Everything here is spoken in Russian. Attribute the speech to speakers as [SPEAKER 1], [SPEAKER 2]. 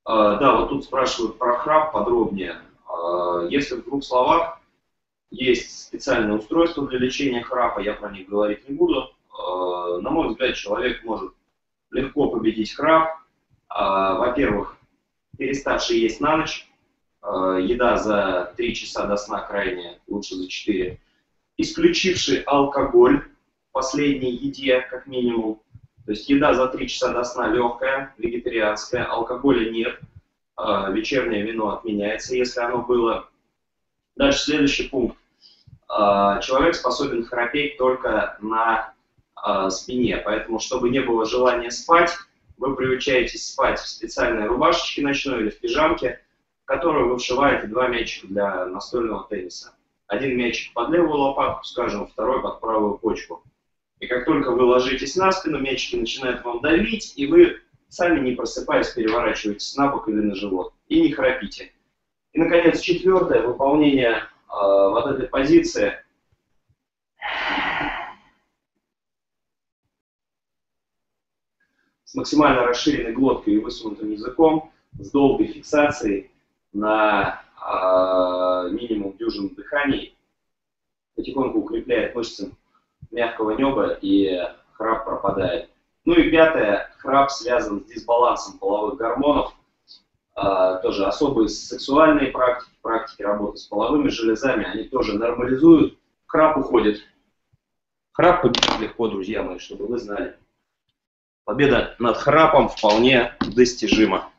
[SPEAKER 1] Да, вот тут спрашивают про храп подробнее. Если в двух словах, есть специальное устройство для лечения храпа, я про них говорить не буду. На мой взгляд, человек может легко победить храп. Во-первых, переставший есть на ночь, еда за 3 часа до сна крайне, лучше за 4. Исключивший алкоголь в последней еде, как минимум. То есть еда за 3 часа до сна легкая, вегетарианская, алкоголя нет, вечернее вино отменяется, если оно было. Дальше следующий пункт. Человек способен храпеть только на спине, поэтому, чтобы не было желания спать, вы приучаетесь спать в специальной рубашечке ночной или в пижамке, в которую вы вшиваете 2 мячика для настольного тенниса. Один мячик под левую лопатку, скажем, второй под правую почку. И как только вы ложитесь на спину, мячики начинают вам давить, и вы сами, не просыпаясь, переворачиваетесь на бок или на живот. И не храпите. И, наконец, четвертое, выполнение вот этой позиции. С максимально расширенной глоткой и высунутым языком, с долгой фиксацией на минимум дюжину дыханий, потихоньку укрепляет мышцы мягкого неба, и храп пропадает. Ну и пятое, храп связан с дисбалансом половых гормонов, тоже особые сексуальные практики работы с половыми железами, они тоже нормализуют, храп уходит. Храп победить легко, друзья мои, чтобы вы знали. Победа над храпом вполне достижима.